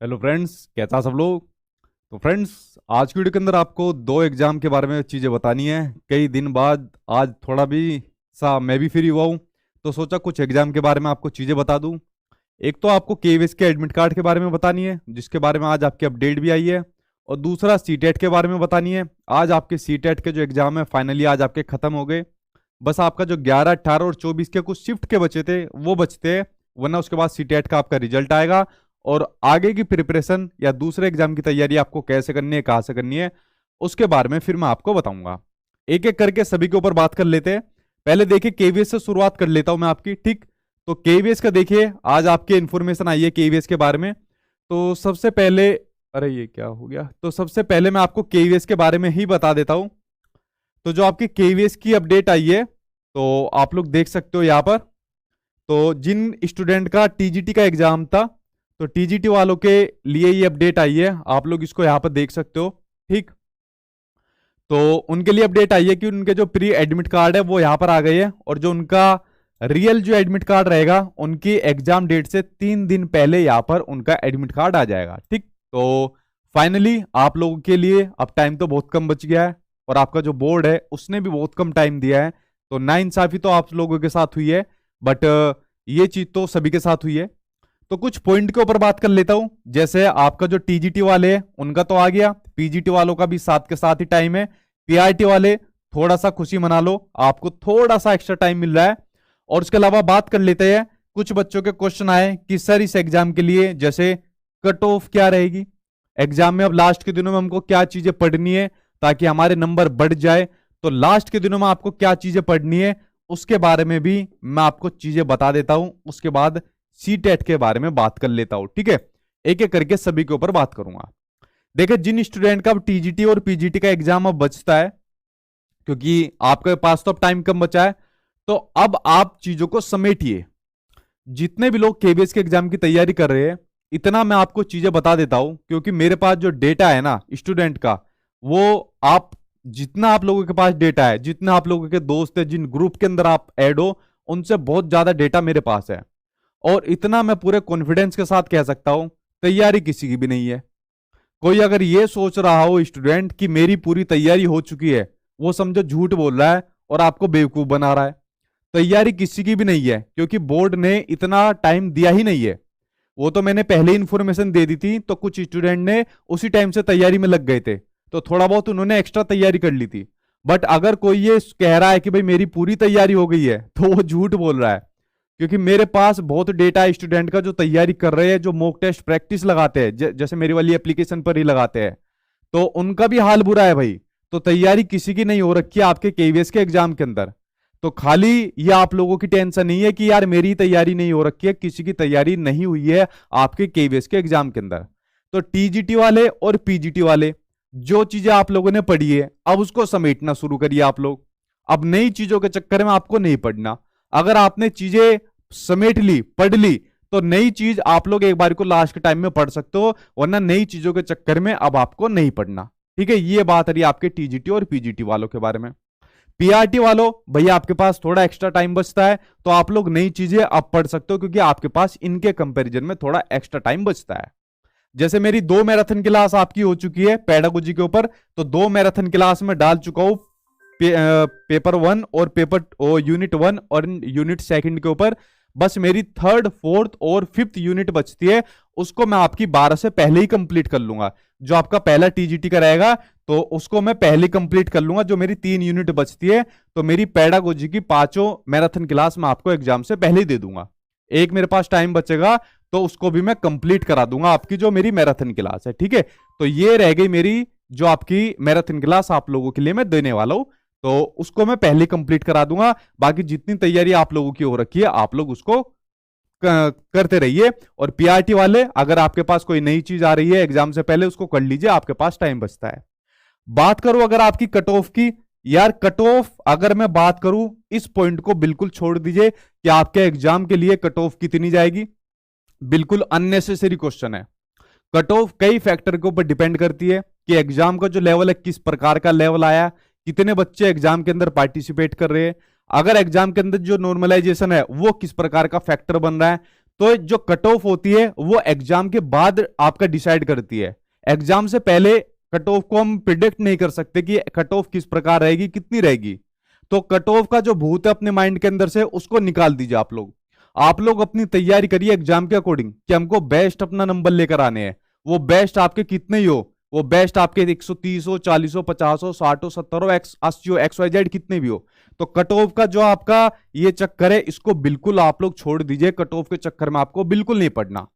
Hello friends, कैसा सब लोग। तो फ्रेंड्स, आज की वीडियो के अंदर आपको दो एग्जाम के बारे में चीज़ें बतानी है। कई दिन बाद आज थोड़ा भी सा मैं भी फ्री हुआ हूँ, तो सोचा कुछ एग्जाम के बारे में आपको चीज़ें बता दूँ। एक तो आपको केवीएस के एडमिट कार्ड के बारे में बतानी है, जिसके बारे में आज आपकी अपडेट भी आई है। और दूसरा सीटेट के बारे में बतानी है। आज आपके सीटेट के जो एग्जाम है फाइनली आज आपके खत्म हो गए। बस आपका जो 11, 18 और 24 के कुछ शिफ्ट के बचे थे वो बचते हैं, वरना उसके बाद सीटेट का आपका रिजल्ट आएगा। और आगे की प्रिपरेशन या दूसरे एग्जाम की तैयारी आपको कैसे करनी है, कहाँ से करनी है, उसके बारे में फिर मैं आपको बताऊंगा। एक एक करके सभी के ऊपर बात कर लेते हैं। पहले देखिए केवीएस से शुरुआत कर लेता हूं मैं आपकी, ठीक। तो केवीएस का देखिए, आज आपके इंफॉर्मेशन आई है केवीएस के बारे में। तो सबसे पहले, अरे ये क्या हो गया, तो सबसे पहले मैं आपको केवीएस के बारे में ही बता देता हूं। तो जो आपकी केवीएस की अपडेट आई है, तो आप लोग देख सकते हो यहाँ पर। तो जिन स्टूडेंट का टीजीटी का एग्जाम था, तो टीजीटी वालों के लिए ये अपडेट आई है, आप लोग इसको यहाँ पर देख सकते हो, ठीक। तो उनके लिए अपडेट आई है कि उनके जो प्री एडमिट कार्ड है वो यहाँ पर आ गए हैं, और जो उनका रियल जो एडमिट कार्ड रहेगा उनकी एग्जाम डेट से 3 दिन पहले यहाँ पर उनका एडमिट कार्ड आ जाएगा, ठीक। तो फाइनली आप लोगों के लिए अब टाइम तो बहुत कम बच गया है, और आपका जो बोर्ड है उसने भी बहुत कम टाइम दिया है। तो नाइंसाफी तो आप लोगों के साथ हुई है, बट ये चीज तो सभी के साथ हुई है। तो कुछ पॉइंट के ऊपर बात कर लेता हूं। जैसे आपका जो टीजीटी वाले हैं उनका तो आ गया, पीजीटी वालों का भी साथ के साथ ही टाइम है। पीआरटी वाले थोड़ा सा खुशी मना लो, आपको थोड़ा सा एक्स्ट्रा टाइम मिल रहा है। और उसके अलावा बात कर लेते हैं, कुछ बच्चों के क्वेश्चन आए कि सर इस एग्जाम के लिए जैसे कट ऑफ क्या रहेगी, एग्जाम में अब लास्ट के दिनों में हमको क्या चीजें पढ़नी है ताकि हमारे नंबर बढ़ जाए। तो लास्ट के दिनों में आपको क्या चीजें पढ़नी है उसके बारे में भी मैं आपको चीजें बता देता हूं। उसके बाद सीटेट के बारे में बात कर लेता हूं, ठीक है। एक एक करके सभी के ऊपर बात करूंगा। देखिए, जिन स्टूडेंट का अब टीजीटी और पीजीटी का एग्जाम अब बचता है, क्योंकि आपके पास तो अब टाइम कम बचा है, तो अब आप चीजों को समेटिए। जितने भी लोग केबीएस के एग्जाम की तैयारी कर रहे हैं, इतना मैं आपको चीजें बता देता हूं, क्योंकि मेरे पास जो डेटा है ना स्टूडेंट का, वो आप जितना आप लोगों के पास डेटा है, जितना आप लोगों के दोस्त है, जिन ग्रुप के अंदर आप ऐड हो, उनसे बहुत ज्यादा डेटा मेरे पास है। और इतना मैं पूरे कॉन्फिडेंस के साथ कह सकता हूं, तैयारी किसी की भी नहीं है। कोई अगर ये सोच रहा हो स्टूडेंट कि मेरी पूरी तैयारी हो चुकी है, वो समझो झूठ बोल रहा है और आपको बेवकूफ बना रहा है। तैयारी किसी की भी नहीं है, क्योंकि बोर्ड ने इतना टाइम दिया ही नहीं है। वो तो मैंने पहले इंफॉर्मेशन दे दी थी, तो कुछ स्टूडेंट ने उसी टाइम से तैयारी में लग गए थे, तो थोड़ा बहुत उन्होंने एक्स्ट्रा तैयारी कर ली थी। बट अगर कोई ये कह रहा है कि भाई मेरी पूरी तैयारी हो गई है, तो वो झूठ बोल रहा है। क्योंकि मेरे पास बहुत डेटा है स्टूडेंट का जो तैयारी कर रहे हैं, जो मॉक टेस्ट प्रैक्टिस लगाते हैं, जैसे मेरी वाली एप्लीकेशन पर ही लगाते हैं, तो उनका भी हाल बुरा है भाई। तो तैयारी किसी की नहीं हो रखी है आपके केवीएस के एग्जाम के अंदर। तो खाली ये आप लोगों की टेंशन नहीं है कि यार मेरी तैयारी नहीं हो रखी है, किसी की तैयारी नहीं हुई है आपके केवीएस के एग्जाम के अंदर। तो टीजीटी वाले और पीजीटी वाले जो चीजें आप लोगों ने पढ़ी है, अब उसको समेटना शुरू करिए आप लोग। अब नई चीजों के चक्कर में आपको नहीं पढ़ना। अगर आपने चीजें समेट ली, पढ़ ली, तो नई चीज आप लोग एक बार को लास्ट के टाइम में पढ़ सकते हो, वरना नई चीजों के चक्कर में अब आपको नहीं पढ़ना, ठीक है। ये बात रही आपके टीजीटी और पीजीटी वालों के बारे में। पीआरटी वालों, भैया आपके पास थोड़ा एक्स्ट्रा टाइम बचता है, तो आप लोग नई चीजें अब पढ़ सकते हो, क्योंकि आपके पास इनके कंपैरिजन में थोड़ा एक्स्ट्रा टाइम बचता है। जैसे मेरी 2 मैराथन क्लास आपकी हो चुकी है पेडागोजी के ऊपर, तो 2 मैराथन क्लास में डाल चुका हूं पेपर 1 और यूनिट 1 और यूनिट 2 के ऊपर। बस मेरी 3rd, 4th और 5th यूनिट बचती है, उसको मैं आपकी 12 से पहले ही कंप्लीट कर लूंगा। जो आपका पहला टीजीटी का रहेगा, तो उसको मैं पहले कंप्लीट कर लूंगा। जो मेरी 3 यूनिट बचती है, तो मेरी पेडागोजी की 5 मैराथन क्लास मैं आपको एग्जाम से पहले ही दे दूंगा। एक मेरे पास टाइम बचेगा, तो उसको भी मैं कंप्लीट करा दूंगा आपकी जो मेरी मैराथन क्लास है, ठीक है। तो ये रह गई मेरी जो आपकी मैराथन क्लास आप लोगों के लिए मैं देने वाला हूं, तो उसको मैं पहले कंप्लीट करा दूंगा। बाकी जितनी तैयारी आप लोगों की हो रखी है, आप लोग उसको करते रहिए। और पीआरटी वाले, अगर आपके पास कोई नई चीज आ रही है एग्जाम से पहले, उसको कर लीजिए, आपके पास टाइम बचता है। बात करो अगर आपकी कट ऑफ की, यार कट ऑफ अगर मैं बात करूं, इस पॉइंट को बिल्कुल छोड़ दीजिए कि आपके एग्जाम के लिए कट ऑफ कितनी जाएगी। बिल्कुल अननेसेसरी क्वेश्चन है। कट ऑफ कई फैक्टर के ऊपर डिपेंड करती है कि एग्जाम का जो लेवल है किस प्रकार का लेवल आया, कितने बच्चे एग्जाम के अंदर पार्टिसिपेट कर रहे हैं, अगर एग्जाम के अंदर जो नॉर्मलाइजेशन है वो किस प्रकार का फैक्टर बन रहा है। तो जो कट ऑफ होती है वो एग्जाम के बाद आपका डिसाइड करती है। एग्जाम से पहले कट ऑफ को हम प्रिडिक्ट नहीं कर सकते कि कट ऑफ किस प्रकार रहेगी, कितनी रहेगी। तो कट ऑफ का जो भूत है अपने माइंड के अंदर से उसको निकाल दीजिए आप लोग। आप लोग अपनी तैयारी करिए एग्जाम के अकॉर्डिंग कि हमको बेस्ट अपना नंबर लेकर आने हैं। वो बेस्ट आपके कितने ही हो, वो बेस्ट आपके 130 हो, 40 हो, 50 हो, 60 हो, 70 हो, 80 हो, XYZ कितने भी हो। तो कट ऑफ का जो आपका ये चक्कर है इसको बिल्कुल आप लोग छोड़ दीजिए। कट ऑफ के चक्कर में आपको बिल्कुल नहीं पड़ना।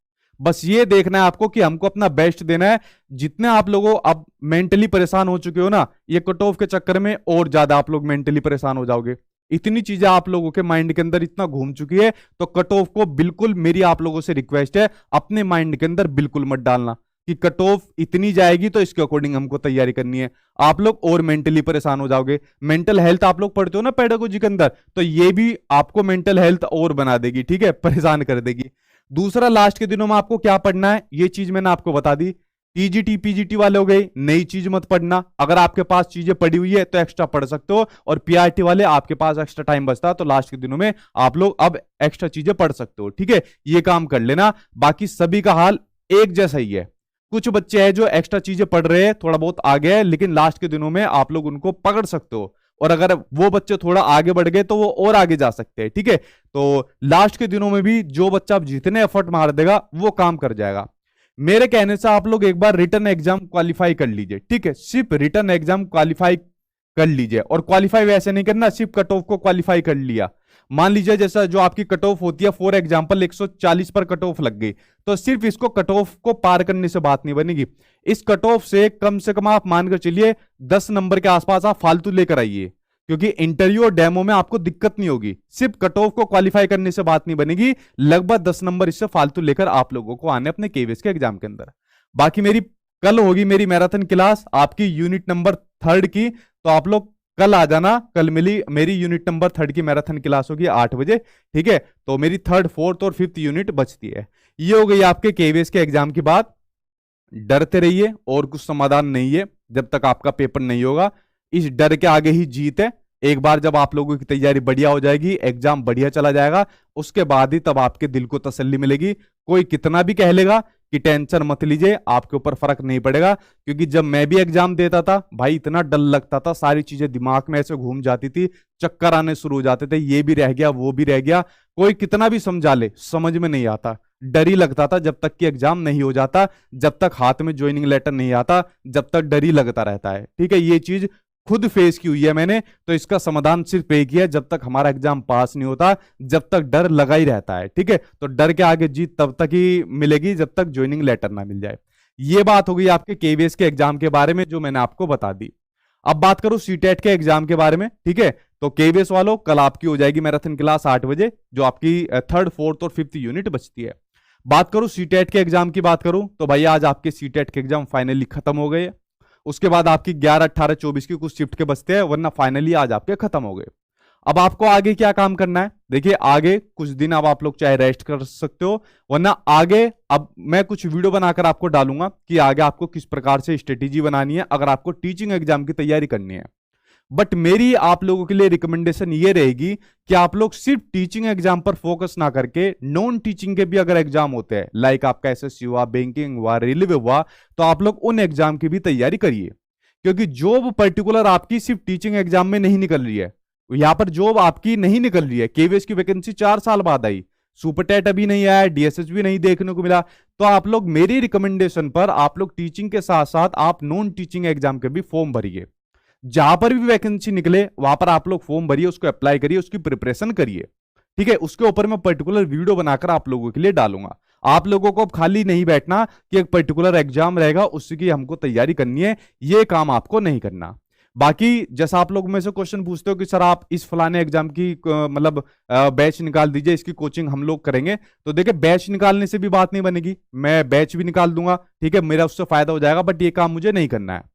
बस ये देखना है आपको कि हमको अपना बेस्ट देना है। जितने आप लोगों अब मेंटली परेशान हो चुके हो ना, ये कट ऑफ के चक्कर में और ज्यादा आप लोग मेंटली परेशान हो जाओगे। इतनी चीजें आप लोगों के माइंड के अंदर इतना घूम चुकी है, तो कट ऑफ को बिल्कुल मेरी आप लोगों से रिक्वेस्ट है अपने माइंड के अंदर बिल्कुल मत डालना कि कट ऑफ इतनी जाएगी तो इसके अकॉर्डिंग हमको तैयारी करनी है। आप लोग और मेंटली परेशान हो जाओगे। मेंटल हेल्थ आप लोग पढ़ते हो ना पेडागोजी के अंदर, तो ये भी आपको मेंटल हेल्थ और बना देगी, ठीक है, परेशान कर देगी। दूसरा, लास्ट के दिनों में आपको क्या पढ़ना है ये चीज मैंने आपको बता दी। टीजीटी पीजीटी वाले हो गए, नई चीज मत पढ़ना। अगर आपके पास चीजें पड़ी हुई है तो एक्स्ट्रा पढ़ सकते हो, और पीआरटी वाले आपके पास एक्स्ट्रा टाइम बचता है तो लास्ट के दिनों में आप लोग अब एक्स्ट्रा चीजें पढ़ सकते हो, ठीक है, ये काम कर लेना। बाकी सभी का हाल एक जैसा ही है। कुछ बच्चे हैं जो एक्स्ट्रा चीजें पढ़ रहे हैं, थोड़ा बहुत आगे है, लेकिन लास्ट के दिनों में आप लोग उनको पकड़ सकते हो, और अगर वो बच्चे थोड़ा आगे बढ़ गए तो वो और आगे जा सकते हैं, ठीक है। तो लास्ट के दिनों में भी जो बच्चा जितने एफर्ट मार देगा वो काम कर जाएगा। मेरे कहने से आप लोग एक बार रिटर्न एग्जाम क्वालिफाई कर लीजिए, ठीक है, सिर्फ रिटर्न एग्जाम क्वालिफाई कर लीजिए। और क्वालिफाई वैसे नहीं करना सिर्फ कट ऑफ को क्वालिफाई कर लिया। मान लीजिए जैसा जो आपकी कट ऑफ होती है, फॉर एग्जांपल 140 पर कट ऑफ लग गई, तो सिर्फ इसको कट ऑफ को पार करने से बात नहीं बनेगी। इस कट ऑफ से कम आप मानकर चलिए 10 नंबर के आसपास आप फालतू लेकर आइए, क्योंकि इंटरव्यू और डेमो में आपको दिक्कत नहीं होगी। सिर्फ कट ऑफ को क्वालिफाई करने से बात नहीं बनेगी, लगभग 10 नंबर इससे फालतू लेकर आप लोगों को आने अपने केवीएस के एग्जाम के अंदर। बाकी मेरी कल होगी मेरी मैराथन क्लास आपकी यूनिट नंबर 3 की, तो आप लोग कल आ जाना। कल मेरी यूनिट नंबर 3 की मैराथन क्लास होगी 8 बजे, ठीक है। तो मेरी 3rd, 4th और 5th यूनिट बचती है। ये हो गई आपके केवीएस के एग्जाम की बात। डरते रहिए, और कुछ समाधान नहीं है जब तक आपका पेपर नहीं होगा। इस डर के आगे ही जीत है। एक बार जब आप लोगों की तैयारी बढ़िया हो जाएगी, एग्जाम बढ़िया चला जाएगा, उसके बाद ही तब आपके दिल को तसल्ली मिलेगी। कोई कितना भी कह लेगा कि टेंशन मत लीजिए, आपके ऊपर फर्क नहीं पड़ेगा। क्योंकि जब मैं भी एग्जाम देता था भाई, इतना डर लगता था, सारी चीजें दिमाग में ऐसे घूम जाती थी, चक्कर आने शुरू हो जाते थे, ये भी रह गया वो भी रह गया। कोई कितना भी समझा ले, समझ में नहीं आता, डर ही लगता था जब तक कि एग्जाम नहीं हो जाता, जब तक हाथ में ज्वाइनिंग लेटर नहीं आता, जब तक डर ही लगता रहता है, ठीक है। ये चीज खुद फेस की हुई है मैंने, तो इसका समाधान सिर्फ एक ही है, जब तक हमारा एग्जाम पास नहीं होता, जब तक डर लगा ही रहता है, ठीक है। तो डर के आगे जीत तब तक ही मिलेगी जब तक ज्वाइनिंग लेटर ना मिल जाए। ये बात हो गई आपके केवीएस के एग्जाम के बारे में जो मैंने आपको बता दी। अब बात करूं सीटेट के एग्जाम के बारे में, ठीक है। तो केवीएस वालों, कल आपकी हो जाएगी मैराथन क्लास 8 बजे, जो आपकी 3rd, 4th और 5th यूनिट बचती है। बात करूं सीटेट के एग्जाम की बात करूं तो भाई आज आपके सीटेट के एग्जाम फाइनली खत्म हो गए। उसके बाद आपकी 11, 18, 24 की कुछ शिफ्ट के बचते हैं, वरना फाइनली आज आपके खत्म हो गए। अब आपको आगे क्या काम करना है, देखिए आगे कुछ दिन अब आप लोग चाहे रेस्ट कर सकते हो, वरना आगे अब मैं कुछ वीडियो बनाकर आपको डालूंगा कि आगे आपको किस प्रकार से स्ट्रेटेजी बनानी है अगर आपको टीचिंग एग्जाम की तैयारी करनी है। बट मेरी आप लोगों के लिए रिकमेंडेशन ये रहेगी कि आप लोग सिर्फ टीचिंग एग्जाम पर फोकस ना करके नॉन टीचिंग के भी अगर एग्जाम होते हैं, लाइक आपका एसएससी हुआ, बैंकिंग हुआ, रेलवे हुआ, तो आप लोग उन एग्जाम की भी तैयारी करिए। क्योंकि जॉब पर्टिकुलर आपकी सिर्फ टीचिंग एग्जाम में नहीं निकल रही है, यहां पर जॉब आपकी नहीं निकल रही है। केवीएस की वैकेंसी 4 साल बाद आई, सुपरटेट अभी नहीं आया, डीएसएस भी नहीं देखने को मिला। तो आप लोग मेरी रिकमेंडेशन पर आप लोग टीचिंग के साथ साथ आप नॉन टीचिंग एग्जाम के भी फॉर्म भरिए। जहां पर भी वैकेंसी निकले वहां पर आप लोग फॉर्म भरिए, उसको अप्लाई करिए, उसकी प्रिपरेशन करिए, ठीक है। उसके ऊपर मैं पर्टिकुलर वीडियो बनाकर आप लोगों के लिए डालूंगा। आप लोगों को अब खाली नहीं बैठना कि एक पर्टिकुलर एग्जाम रहेगा उसकी हमको तैयारी करनी है, ये काम आपको नहीं करना। बाकी जैसा आप लोग में से क्वेश्चन पूछते हो कि सर आप इस फलाने एग्जाम की मतलब बैच निकाल दीजिए, इसकी कोचिंग हम लोग करेंगे, तो देखिए बैच निकालने से भी बात नहीं बनेगी, मैं बैच भी निकाल दूंगा, ठीक है, मेरा उससे फायदा हो जाएगा, बट ये काम मुझे नहीं करना है।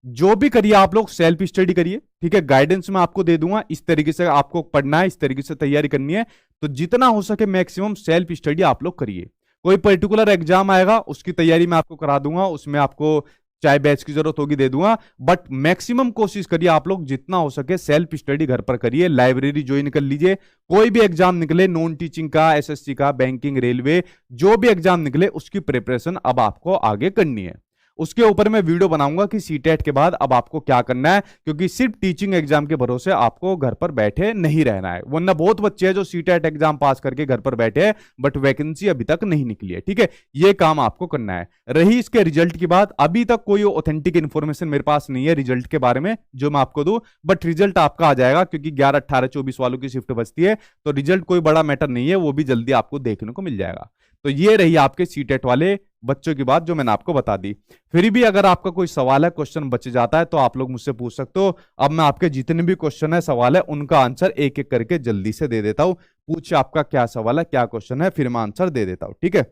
जो भी करिए आप लोग सेल्फ स्टडी करिए, ठीक है, गाइडेंस मैं आपको दे दूंगा, इस तरीके से आपको पढ़ना है, इस तरीके से तैयारी करनी है, तो जितना हो सके मैक्सिमम सेल्फ स्टडी आप लोग करिए। कोई पर्टिकुलर एग्जाम आएगा उसकी तैयारी मैं आपको करा दूंगा, उसमें आपको चाहे बैच की जरूरत होगी दे दूंगा, बट मैक्सिमम कोशिश करिए आप लोग जितना हो सके सेल्फ स्टडी घर पर करिए, लाइब्रेरी ज्वाइन कर लीजिए। कोई भी एग्जाम निकले, नॉन टीचिंग का, एसएससी का, बैंकिंग, रेलवे, जो भी एग्जाम निकले उसकी प्रिपरेशन अब आपको आगे करनी है। उसके ऊपर मैं वीडियो बनाऊंगा कि सीटेट के बाद अब आपको क्या करना है, क्योंकि सिर्फ टीचिंग एग्जाम के भरोसे आपको घर पर बैठे नहीं रहना है, वरना बहुत बच्चे हैं जो सीटेट एग्जाम पास करके घर पर बैठे हैं बट वैकेंसी अभी तक नहीं निकली है। ठीक है, ये काम आपको करना है। रही इसके रिजल्ट की बात, अभी तक कोई ऑथेंटिक इन्फॉर्मेशन मेरे पास नहीं है रिजल्ट के बारे में जो मैं आपको दूं, बट रिजल्ट आपका आ जाएगा क्योंकि 11, 18, 24 वालों की शिफ्ट बचती है, तो रिजल्ट कोई बड़ा मैटर नहीं है, वो भी जल्दी आपको देखने को मिल जाएगा। तो ये रही आपके सीटेट वाले बच्चों की बात जो मैंने आपको बता दी। फिर भी अगर आपका कोई सवाल है, क्वेश्चन बच जाता है, तो आप लोग मुझसे पूछ सकते हो। अब मैं आपके जितने भी क्वेश्चन है, सवाल है, उनका आंसर एक एक करके जल्दी से दे देता हूं। पूछिए आपका क्या सवाल है, क्या क्वेश्चन है, फिर मैं आंसर दे देता हूं। ठीक है,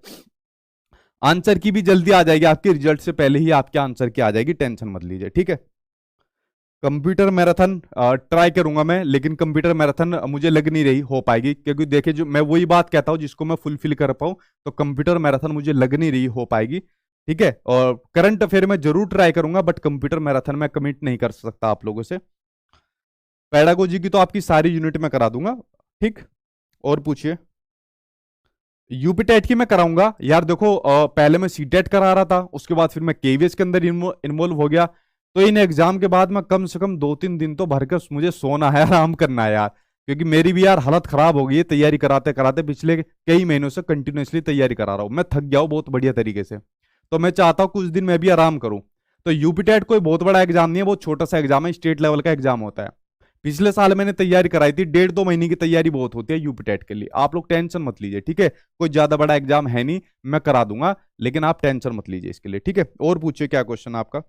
आंसर की भी जल्दी आ जाएगी, आपके रिजल्ट से पहले ही आपके आंसर की आ जाएगी, टेंशन मत लीजिए। ठीक है, कंप्यूटर मैराथन ट्राई करूंगा मैं, लेकिन कंप्यूटर मैराथन मुझे लग नहीं रही हो पाएगी, क्योंकि देखिए जो मैं वही बात कहता हूं जिसको मैं फुलफिल कर पाऊं, तो कंप्यूटर मैराथन मुझे लग नहीं रही हो पाएगी। ठीक है, और करंट अफेयर में जरूर ट्राई करूंगा, बट कंप्यूटर मैराथन में कमिट नहीं कर सकता आप लोगों से। पेडागोजी की तो आपकी सारी यूनिट में करा दूंगा। ठीक, और पूछिए। यूपी टेट की मैं कराऊंगा यार, देखो पहले मैं सी टेट करा रहा था, उसके बाद फिर मैं केवीएस के अंदर इन्वॉल्व हो गया, तो इन एग्जाम के बाद मैं कम से कम 2-3 दिन तो भरकर मुझे सोना है, आराम करना है यार, क्योंकि मेरी भी यार हालत खराब हो गई है तैयारी कराते कराते। पिछले कई महीनों से कंटिन्यूसली तैयारी करा रहा हूं, मैं थक गया हूं बहुत बढ़िया तरीके से, तो मैं चाहता हूं कुछ दिन मैं भी आराम करूं। तो यूपी टेट कोई बहुत बड़ा एग्जाम नहीं है, बहुत छोटा सा एग्जाम है, स्टेट लेवल का एग्जाम होता है। पिछले साल मैंने तैयारी कराई थी, 1.5-2 महीने की तैयारी बहुत होती है यूपी टेट के लिए, आप लोग टेंशन मत लीजिए। ठीक है, कोई ज्यादा बड़ा एग्जाम है नहीं, मैं करा दूंगा, लेकिन आप टेंशन मत लीजिए इसके लिए। ठीक है, और पूछिए क्या क्वेश्चन आपका।